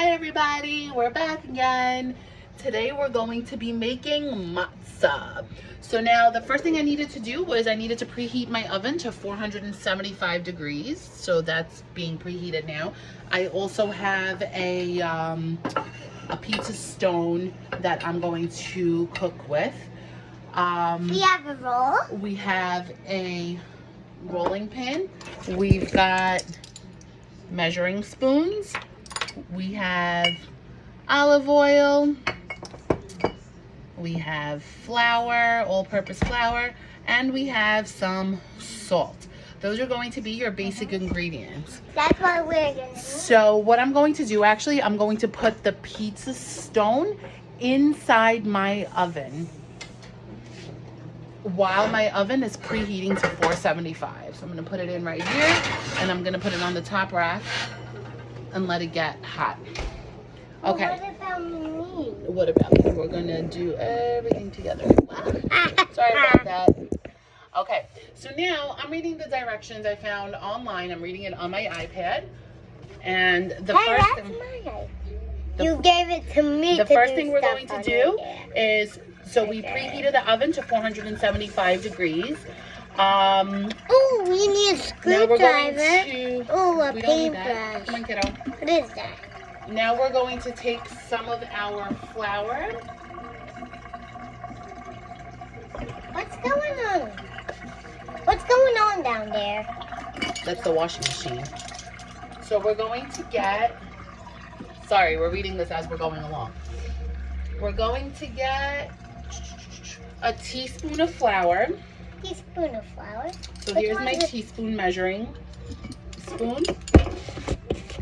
Hi everybody, we're back again. Today we're going to be making matzah. So now the first thing I needed to do was I needed to preheat my oven to 475 degrees. So that's being preheated now. I also have a pizza stone that I'm going to cook with. We have a roll. We have a rolling pin. We've got measuring spoons. We have olive oil. We have flour, all-purpose flour, and we have some salt. Those are going to be your basic ingredients. That's what we're doing. So what I'm going to do, actually, I'm going to put the pizza stone inside my oven while my oven is preheating to 475. So I'm going to put it in right here, and I'm going to put it on the top rack and let it get hot. Okay. Well, what about me? What about you? We're going to do everything together. Sorry about that. Okay, so now I'm reading the directions I found online. I'm reading it on my iPad. And the first thing, you gave it to me. The first thing we're going to do is, so we preheated the oven to 475 degrees. Oh, we need a screwdriver. Oh, a paintbrush. Come on, kiddo. What is that? Now we're going to take some of our flour. What's going on? What's going on down there? That's the washing machine. So we're going to get, sorry, we're reading this as we're going along. We're going to get a teaspoon of flour. Teaspoon of flour. So here's my teaspoon measuring spoon.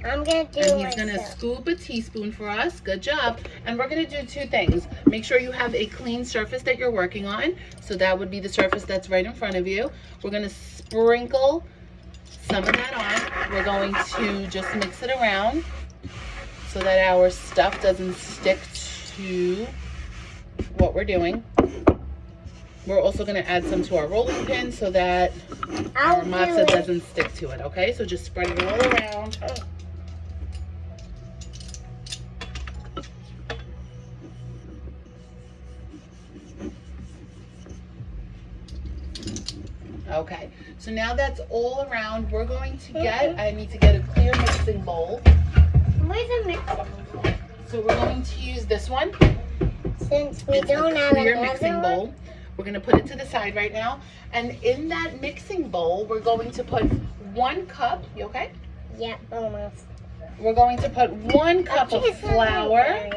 I'm gonna do And he's gonna scoop a teaspoon for us. Good job. And we're gonna do two things. Make sure you have a clean surface that you're working on. So that would be the surface that's right in front of you. We're gonna sprinkle some of that on. We're going to just mix it around so that our stuff doesn't stick to what we're doing. We're also gonna add some to our rolling pin so that our matzah doesn't stick to it, okay? So just spread it all around. Okay, so now that's all around. We're going to get, I need to get a clear mixing bowl. Where's the mixing bowl? So we're going to use this one. Since we don't have clear another mixing bowl. We're going to put it to the side right now. And in that mixing bowl, we're going to put 1 cup, you okay? Yeah, almost. We're going to put 1 cup of flour.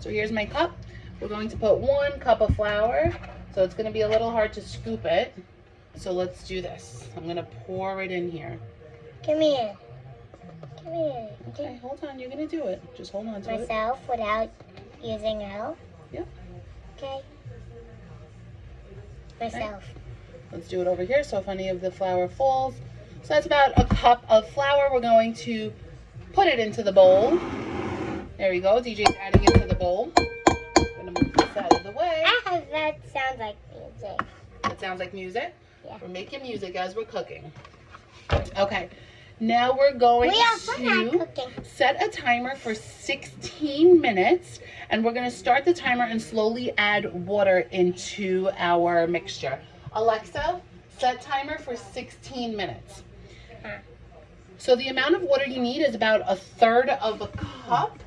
So here's my cup. We're going to put 1 cup of flour. So it's going to be a little hard to scoop it. So let's do this. I'm going to pour it in here. Come here. Come here. Okay, hold on. You're going to do it. Just hold on to it. Myself without using help? Yep. Okay. Myself. Okay. Let's do it over here so if any of the flour falls. So that's about a cup of flour. We're going to put it into the bowl. There we go. DJ's adding it to the bowl. I'm going to move this out of the way. That sounds like music. That sounds like music? Yeah. We're making music as we're cooking. Okay. Now we're going to set a timer for 16 minutes. And we're going to start the timer and slowly add water into our mixture. Alexa, set timer for 16 minutes. So the amount of water you need is about 1/3 of a cup.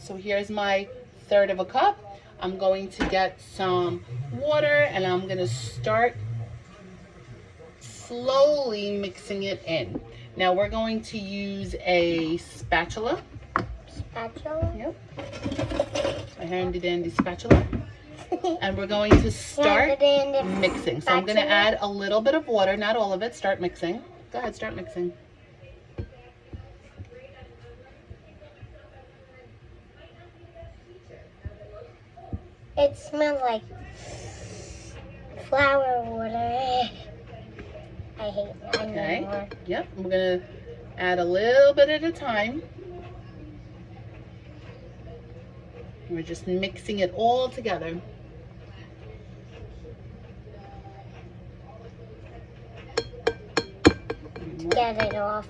So here's my 1/3 of a cup. I'm going to get some water and I'm going to start slowly mixing it in. Now we're going to use a spatula. Spatula? Yep. A handy dandy spatula. And we're going to start mixing. So I'm going to add a little bit of water, not all of it. Start mixing. Go ahead, start mixing. It smells like flour water. I hate that. Okay. Yep. We're going to add a little bit at a time. We're just mixing it all together. Get it off.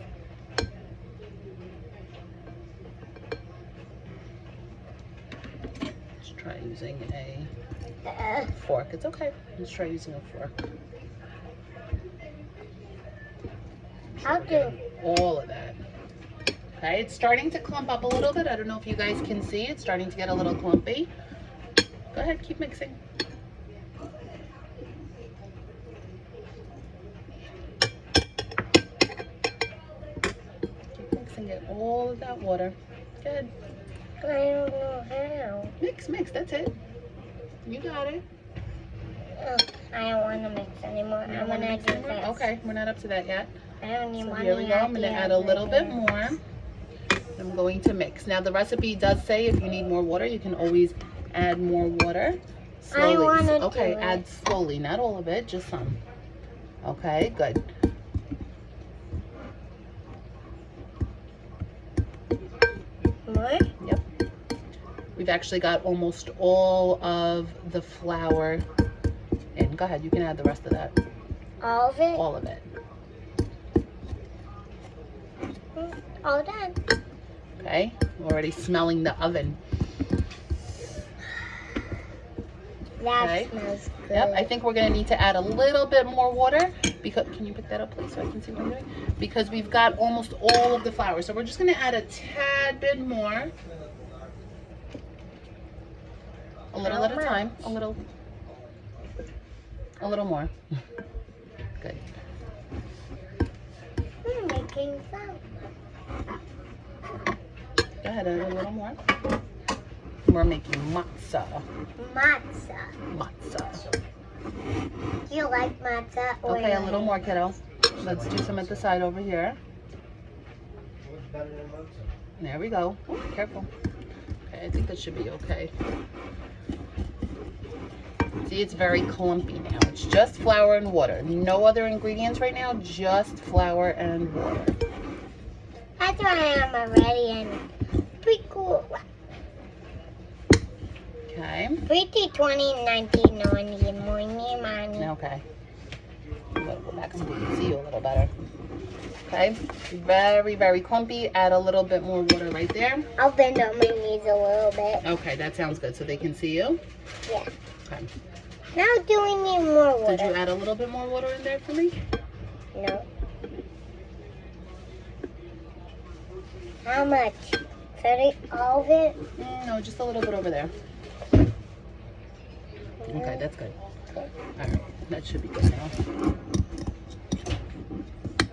using a fork. It's okay. Let's try using a fork. I'll do all of that. Okay, it's starting to clump up a little bit. I don't know if you guys can see. It's starting to get a little clumpy. Go ahead, keep mixing. Keep mixing it, all of that water. Good. I don't know how. Mix, that's it. You got it. Oh, I don't want to mix anymore. I'm going to do this. Okay, we're not up to that yet. I don't need So here we go. I'm going to add a little bit more. I'm going to mix. Now the recipe does say if you need more water, you can always add more water. Slowly. I want to okay, add slowly, not all of it, just some. Okay, good. More? Yep. We've actually got almost all of the flour in. Go ahead, you can add the rest of that. All of it? All of it. All done. Okay, already smelling the oven. That smells good. Yep, I think we're going to need to add a little bit more water. Because, can you pick that up please so I can see what I'm doing? Because we've got almost all of the flour. So we're just going to add a tad bit more. A little at a time. A little more. Good. We're making some. Go ahead, add a little more. We're making matzah. Matzah. Matzah. Do you like matzah? Or Okay, a little more, kiddo. Let's do some at the side over here. There we go. Ooh, careful. Okay, I think that should be okay. See, it's very clumpy now. It's just flour and water. No other ingredients right now, just flour and water. That's why I'm already in. Pretty cool. Okay. Pretty 2019 money. Okay. I'm gonna go back so we can see you a little better. Okay. Very, very clumpy. Add a little bit more water right there. I'll bend on my knees a little bit. Okay, that sounds good. So they can see you? Yeah. Okay. Now do we need more water? Did you add a little bit more water in there for me? No. How much? 30, all of it? No, just a little bit over there. Okay, that's good. All right, that should be good now.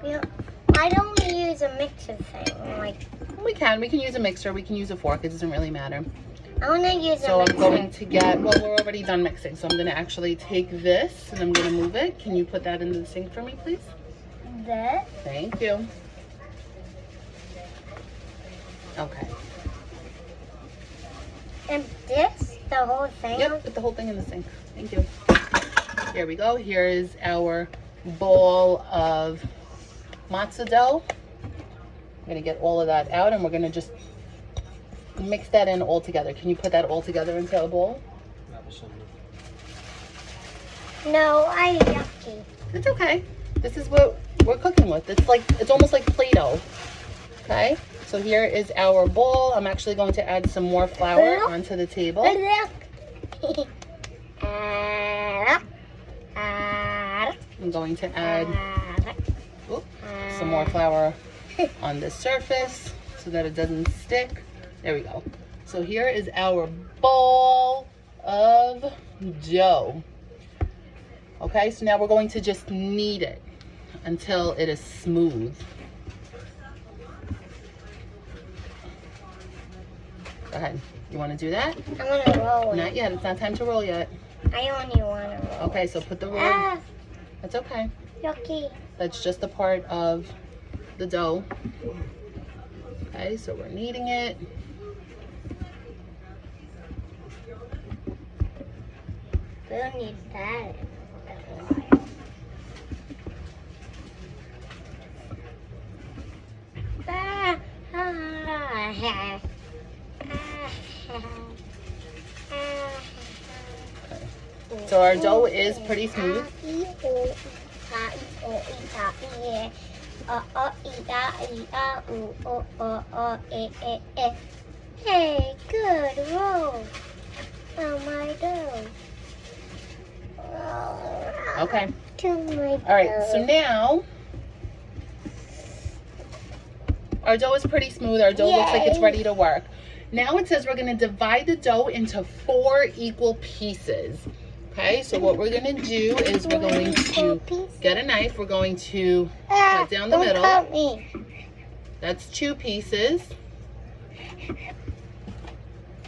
Yeah. Why don't we use a mixer thing? Like, We can use a mixer. We can use a fork. It doesn't really matter. I want to use a So mixer. I'm going to get, well, we're already done mixing. So I'm going to actually take this and I'm going to move it. Can you put that into the sink for me, please? This? Thank you. Okay. And this? The whole thing? Yep, put the whole thing in the sink. Thank you. Here we go. Here is our bowl of matzah dough. I'm going to get all of that out and we're going to just mix that in all together. Can you put that all together into a bowl? No, I yucky. It's okay. This is what we're cooking with. It's almost like Play-Doh. Okay? So here is our bowl. I'm actually going to add some more flour onto the table. I'm going to add some more flour on the surface so that it doesn't stick. There we go. So here is our bowl of dough. Okay, so now we're going to just knead it until it is smooth. Go ahead. You want to do that? I want to roll it. Not yet. It's not time to roll yet. I only want to roll. Okay, so put the roll. That's okay. Yucky. That's just a part of the dough. Okay, so we're kneading it. We don't need that. So our dough is pretty smooth. Hey, good roll. Oh, my dough. Okay. To my All right, so now our dough is pretty smooth. Our dough looks like it's ready to work. Now it says we're going to divide the dough into 4 equal pieces. Okay, so what we're going to do is we're going to get a knife. We're going to cut down the middle. Don't cut me. That's 2 pieces.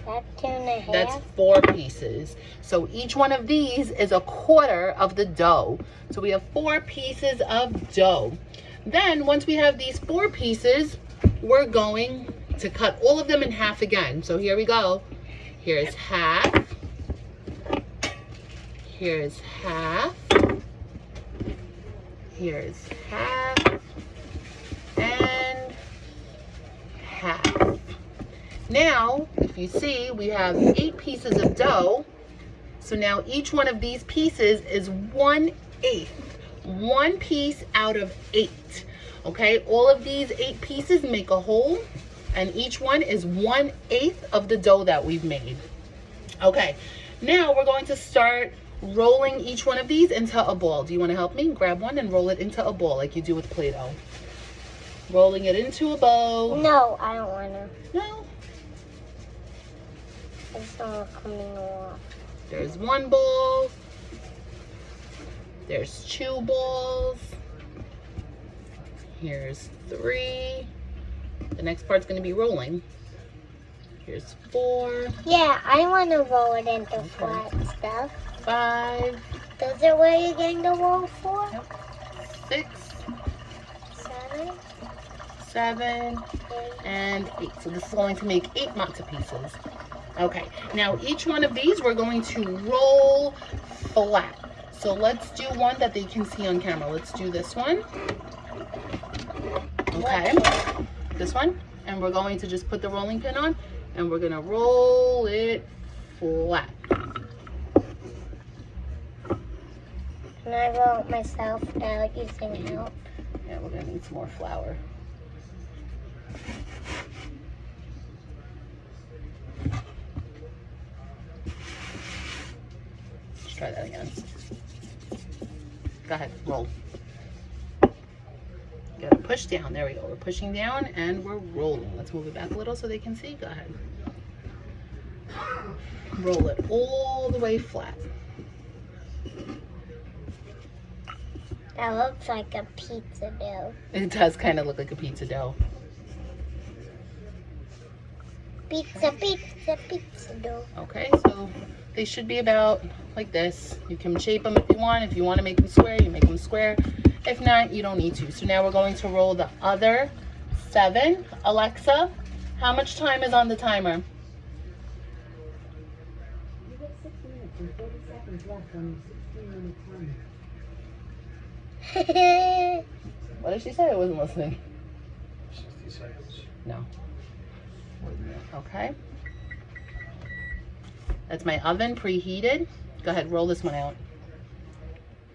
That's 2.5. That's 4 pieces. So each one of these is a quarter of the dough. So we have 4 pieces of dough. Then once we have these 4 pieces, we're going to cut all of them in half again. So here we go. Here's half. Here's half. Here's half. And half. Now, if you see, we have 8 pieces of dough. So now each one of these pieces is 1/8. 1 piece out of 8. Okay, all of these 8 pieces make a whole, and each one is 1/8 of the dough that we've made. Okay, now we're going to start rolling each one of these into a ball. Do you want to help me? Grab one and roll it into a ball like you do with Play-Doh. Rolling it into a bowl. No, I don't want to. No. It's all coming off. There's 1 ball. There's 2 balls. Here's 3. The next part's going to be rolling. Here's 4. Yeah, I want to roll it into flat stuff. 5. Is there where you're getting the roll for? Yep. 6. 7. 7. 8. And 8. So this is going to make 8 matzah pieces. Okay, now each one of these we're going to roll flat. So let's do one that they can see on camera. Let's do this one. Okay, this one. And we're going to just put the rolling pin on and we're going to roll it flat. Can I roll it myself without using help? Yeah, we're going to need some more flour. Let's try that again. Go ahead, roll. You gotta push down. There we go. We're pushing down and we're rolling. Let's move it back a little so they can see. Go ahead. Roll it all the way flat. That looks like a pizza dough. It does kind of look like a pizza dough. Pizza, pizza, pizza dough. Okay, so they should be about like this. You can shape them if you want. If you want to make them square, you make them square. If not, you don't need to. So now we're going to roll the other 7. Alexa, how much time is on the timer? You got 6 minutes and 40 seconds left on your 16-minute timer. What did she say? I wasn't listening. 60 seconds. No. Okay. That's my oven preheated. Go ahead, roll this one out.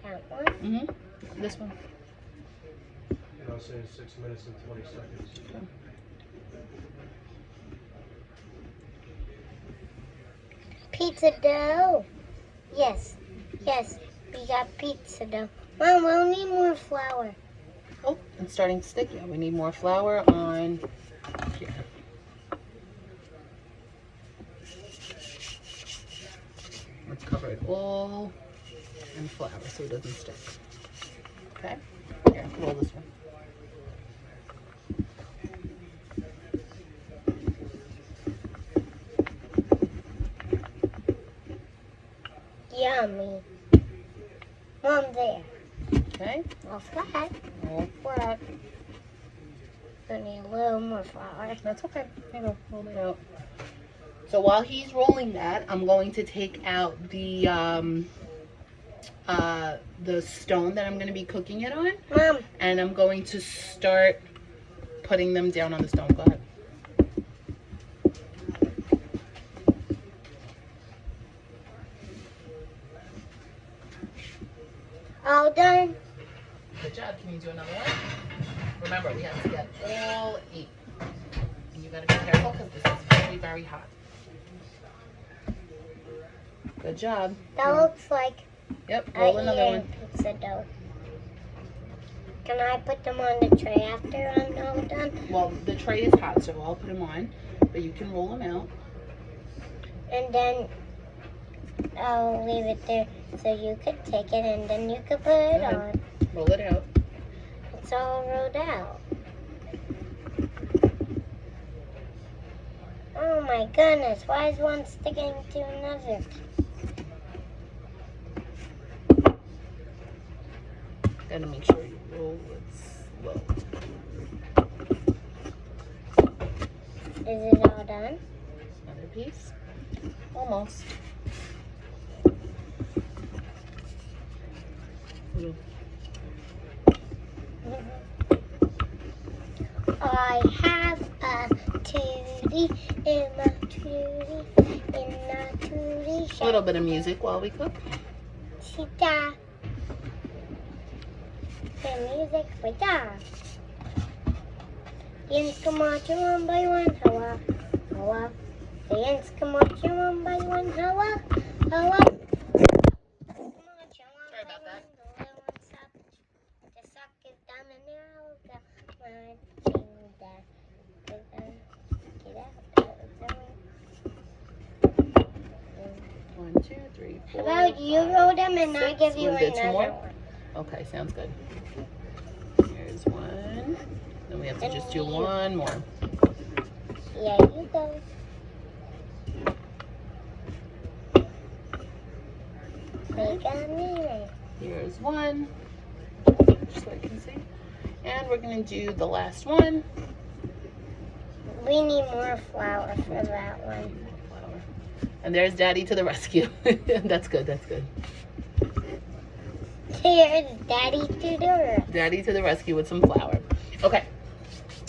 That one? Mm-hmm. This one. And I'll say 6 minutes and 20 seconds. Okay. Pizza dough. Yes, yes, we got pizza dough. Mom, we'll need more flour. Oh, it's starting to stick. Yeah, we need more flour on here. Let's cover it all in flour so it doesn't stick. Okay? Here, roll this one. Yummy. Mom, there. Okay? All flat. All flat. I need a little more flour. That's okay. Here you go. Roll it out. So while he's rolling that, I'm going to take out the stone that I'm going to be cooking it on. Mom. And I'm going to start putting them down on the stone. Go ahead. All done? Good job. Can you do another one? Remember, we have to get all 8. And you got to be careful because this is very, very hot. Good job. That looks like Yep, roll another one. pizza dough. Can I put them on the tray after I'm all done? Well, the tray is hot, so I'll put them on, but you can roll them out. And then I'll leave it there so you could take it and then you could put it on. Roll it out. It's all rolled out. Oh my goodness, why is one sticking to another? Gotta make sure you roll it slow. Is it all done? Another piece. Almost. I have a tootie in my tootie in my tootie A shop. little bit of music while we cook. Sita. The music for da. Yins come out one by one, hawa, hawa. The yins come out one by one, hawa, hawa. Sorry about that. The sock is down and now the marching down. Get out. 1, 2, 3, 4. How about you roll them and I 6. give you Wanna do two another more? one? Okay, sounds good. Here's one. Then we have to just do one more. Here you go. Make a minute. Here's one. Just so I can see. And we're going to do the last one. We need more flour for that one. And there's Daddy to the rescue. That's good, that's good. Here's Daddy to the Daddy to the rescue with some flour. Okay,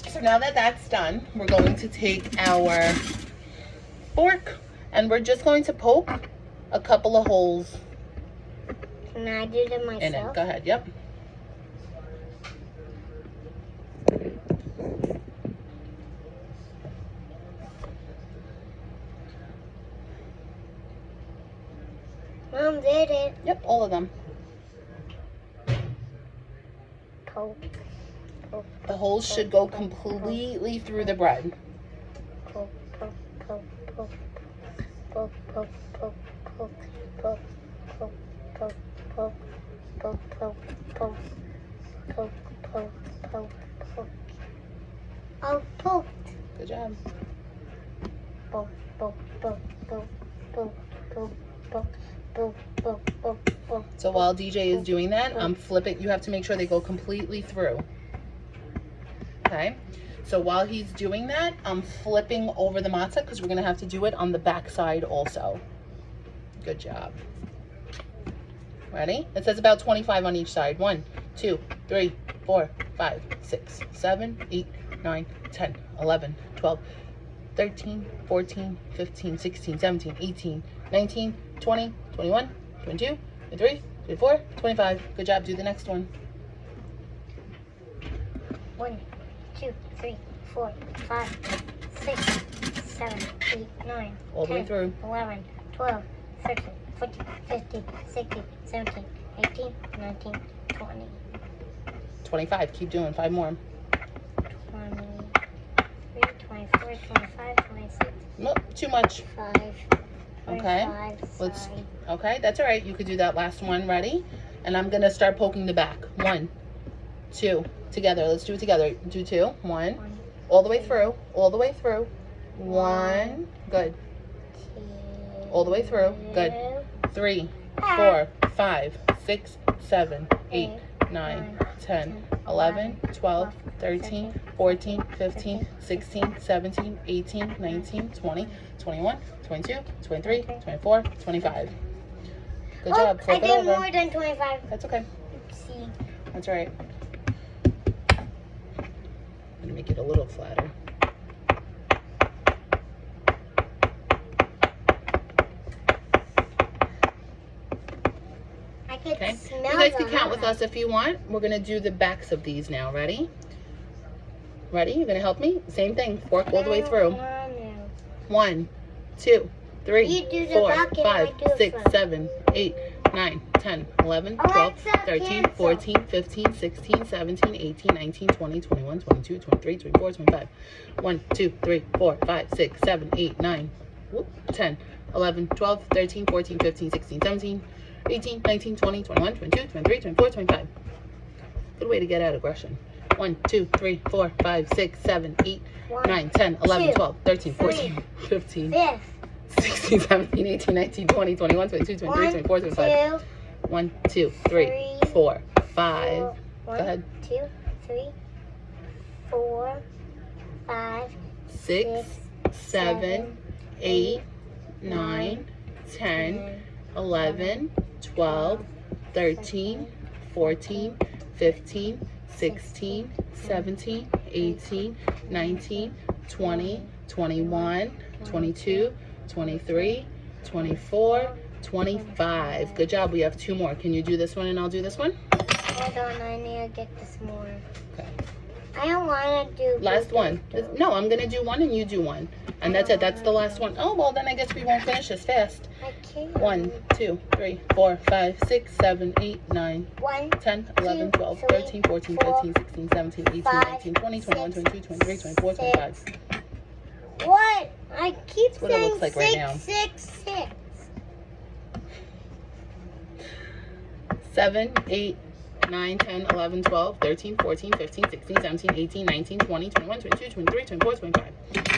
so now that that's done, we're going to take our fork and we're just going to poke a couple of holes Can I do them in it. myself? Go ahead, yep. Mom did it. Yep, all of them. Poke. Poke. The holes should go completely through the bread. Poke. Poke. Poke. Poke. Poke. Poke. Poke. Poke. Poke. Poke. Poke. Poke. Poke. Poke. Poke. Poke. Poke. Poke. Poke. Oh, poked. Good job. Poke. Poke. Poke. Poke. Poke. Poke. Poke. Poke. Poke. Poke. Poke. So while DJ is doing that, I'm flipping. You have to make sure they go completely through. Okay. So while he's doing that, I'm flipping over the matzah because we're going to have to do it on the back side also. Good job. Ready? It says about 25 on each side. 1, 2, 3, 4, 5, 6, 7, 8, 9, 10, 11, 12, 13, 14, 15, 16, 17, 18, 19, 20, 21, 22, 23, 24, 25. Good job. Do the next one. 1, 2, 3, 4, 5, 6, 7, 8, 9, All the way 10, through. 11, 12, 13, 14, 15, 16, 17, 18, 19, 20, 25. Keep doing. 5 more. 23, 24, 25, 26, Nope, too much. 5, Okay. 25, Let's. sorry. Okay, that's all right. You could do that last one. Ready? And I'm gonna start poking the back. 1, 2, together. Let's do it together. Do 2. 1, 1, all the way through. All the way through. 1. Good. 2, All the way through. Good. 3, 4, 5, 6, 7, 8, 9, 10, 11, 12, 13, 14, 15, 16, 17, 18, 19, 20, 21, 22, 23, 24, 25. Good job. I Flip it did over. more than 25. That's okay. Oopsie. That's all right. I'm gonna make it a little flatter. I could Okay. smell You guys the can count with hot us if you want. We're gonna do the backs of these now. Ready? Ready? You're gonna help me? Same thing. Fork all the way through. 1, 2, 3, You do the 4, back and 5, I do the 6, front. 7, 8, 9, 10, 11, 12, Alexa, 13, cancel. 14, 15, 16, 17, 18, 19, 20, 21, 22, 23, 24, 25. 1, 2, 3, 4, 5, 6, 7, 8, 9, 10, 11, 12, 13, 14, 15, 16, 17, 18, 19, 20, 21, 22, 23, 24, 25. Good way to get out aggression. 1, 2, 3, 4, 5, 6, 7, 8, 9, 10, 11, 12, 13, 14, 15, 16, 17, 18, 19, 20, 21, 22, 23, 24, 25. 1, 2, 3, 4, 5. Go ahead. 2, 3, 4, 5, 6, 7, 8, 9, 10, 11, 12, 13, 14, 15, 16, 17, 18, 19, 20, 21, 22, 23, 24, 25. Good job. We have 2 more. Can you do this one and I'll do this one? Hold on, I need to get this more. Okay. I don't want to do Last one. No, I'm going to do one and you do one. And that's it. That's the last one. Oh, well, then I guess we won't finish this fast. I can't. 1, 2, 3, 4, 5, 6, 7, 8, 9, 1, 10, 11, 12, 13, 14, 15, 16, 17, 18, 19, 20, 21, 22, 23, 24, 25. What? I keep what it saying looks like right now. 6, 6, 6. 7, 8, 9, 10, 11, 12, 13, 14, 15, 16, 17, 18, 19, 20, 21, 22, 23, 24, 25.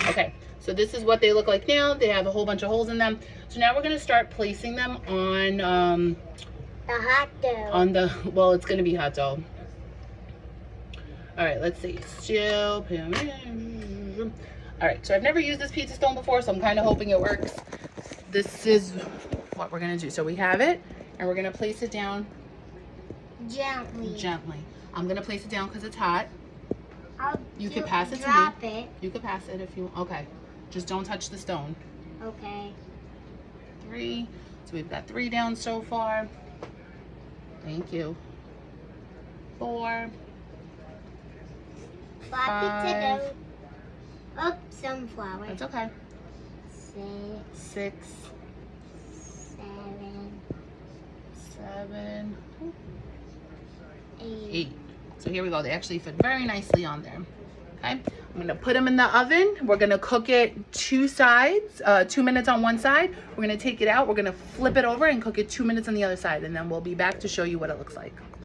Okay, so this is what they look like now. They have a whole bunch of holes in them. So now we're going to start placing them on The hot dough. on the, well, it's going to be hot dough. All right, let's see. Still, all right, so I've never used this pizza stone before, so I'm kind of hoping it works. This is what we're going to do. So we have it, and we're going to place it down gently. I'm going to place it down because it's hot. You could pass it to me. Drop it. You could pass it if you, okay. Just don't touch the stone. Okay. 3. So we've got 3 down so far. Thank you. 4. Floppy to 5. dough. Oh, sunflower. That's okay. 6, 6, 7, 7, 8. 8. So here we go. They actually fit very nicely on there. Okay. I'm going to put them in the oven. We're going to cook it 2 sides, 2 minutes on one side. We're going to take it out. We're going to flip it over and cook it 2 minutes on the other side. And then we'll be back to show you what it looks like.